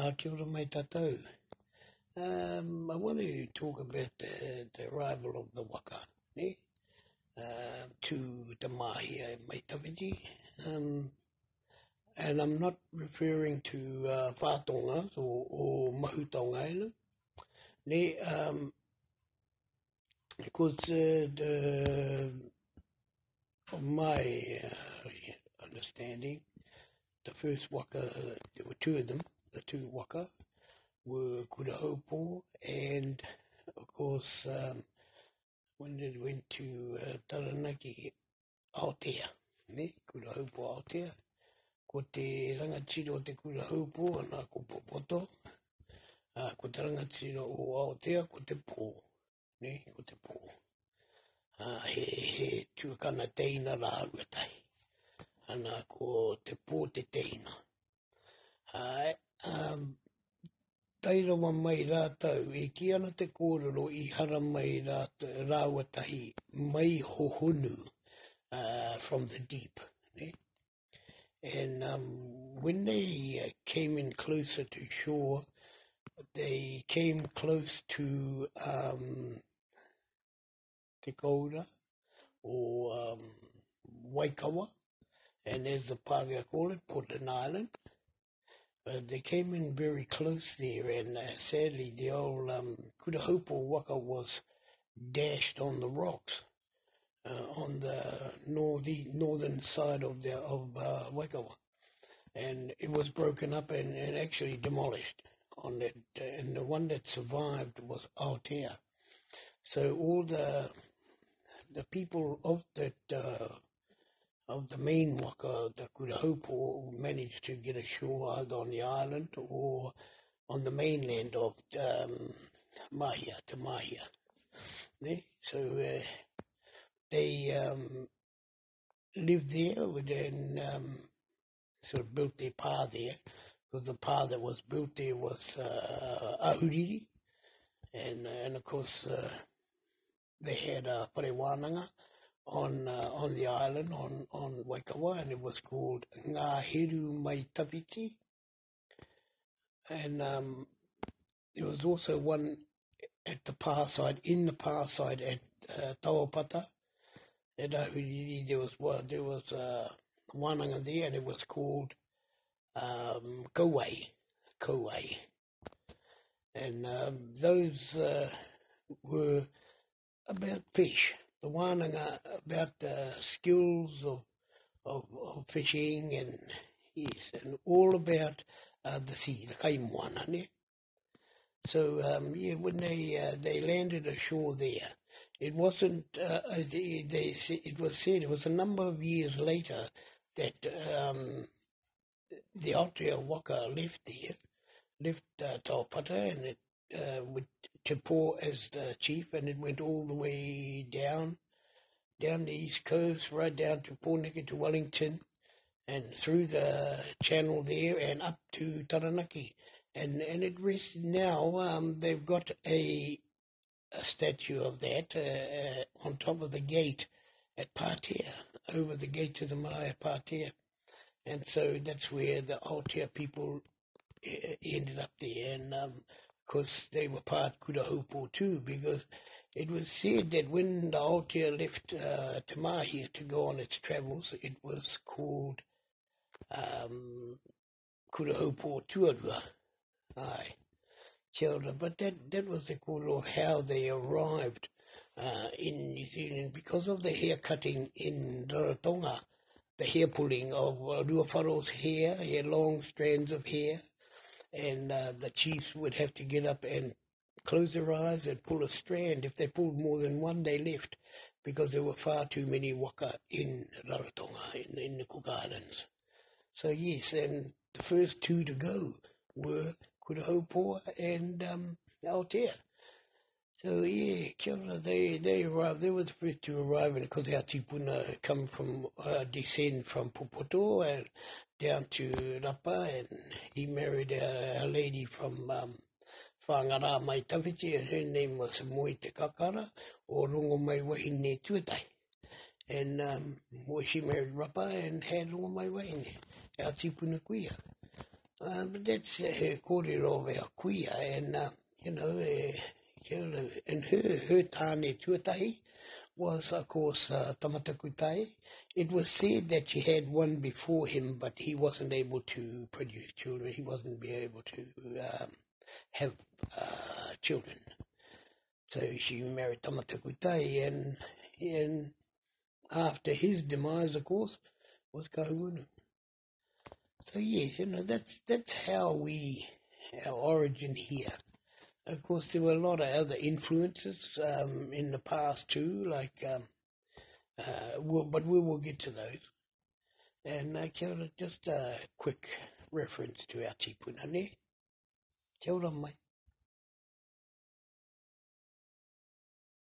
Kia ora mai tātou. I want to talk about the arrival of the waka, to the Mahia mai tawiti. And I'm not referring to Whātonga or Mahutonga Island. Because of my understanding, the first waka, there were two of them, the two waka were Kurahaupo, and of course, when it went to Taranaki, Aotea, Kurahaupo Aotea, ko te rangatira o te Kurahaupo, anā ko Popoto, ko te rangatira o Aotea, ko te pō, ko te pō. He tuakana teina rā ruatai, anā ko te pō te teina. Tairawa mai rātau, e ki ana te kōrero I hara mai rāwatahi mai hohonu from the deep. And when they came in closer to shore, they came close to Te Kaura or Waikawa, and as the Pākehā call it, Portland Island. They came in very close there, and sadly the old Kurahaupo waka was dashed on the rocks on the northern side of Waikawa, and it was broken up and actually demolished on that. And the one that survived was Aotea. So all the people of that of the main waka, the Kurahaupo, managed to get ashore either on the island or on the mainland of Mahia, to Mahia. So they lived there and sort of built their pa there, because the pa that was built there was Ahuriri, and of course they had a Parewananga on the island, on Waikawa, and it was called Ngā Heru Mai Tawiti. And there was also one at the far side, at Tauapata. At Ahuriri, there was wānanga there, and it was called Kauai. And those were about fish. The wānanga about the skills of fishing, and yes, and all about the sea, the kaimoana. So when they landed ashore there, it wasn't. It was said it was a number of years later that the Aotea waka left Taupata, and it with Te Pō as the chief, and it went all the way down the east coast, right down to Pōneke, to Wellington, and through the channel there and up to Taranaki. And it rests now. They've got a statue of that on top of the gate at Pātea, over the gate to the Marae Pātea. And so that's where the Aotea people ended up there. And because they were part Kurahaupo too, because it was said that when the Aotea left Te Mahia to go on its travels, it was called Kurahaupo Tuarua. Aye, kia ora. But that was the call of how they arrived in New Zealand, because of the hair cutting in Rarotonga, the hair pulling of Ruawharo's hair, he had long strands of hair, and the chiefs would have to get up and close their eyes and pull a strand. If they pulled more than one, they left, because there were far too many waka in Rarotonga, in the Cook Islands. So yes, and the first two to go were Kurahaupo and Aotea. So yeah, kia ora, they arrived. They were the first to arrive, and because our tipuna come from, descend from Popoto and down to Rapa, and he married a lady from Whangara mai Tawhiti, and her name was Moi Te Kakara, or Rongo mai Wahine Tuatai. And she married Rapa and had Rongo mai Wahine, our tipuna kuia. But that's her kōrero of our kuia, and, and her tāne tuatahi was, of course, Tamatakutai. It was said that she had one before him, but he wasn't able to produce children. He wasn't be able to have children. So she married Tamatakutai, and after his demise, of course, was Kahunu. So yes, that's how our origin here. Of course, there were a lot of other influences in the past too, like, but we will get to those. And kia ora, just a quick reference to our tipuna ne. Kia ora mai.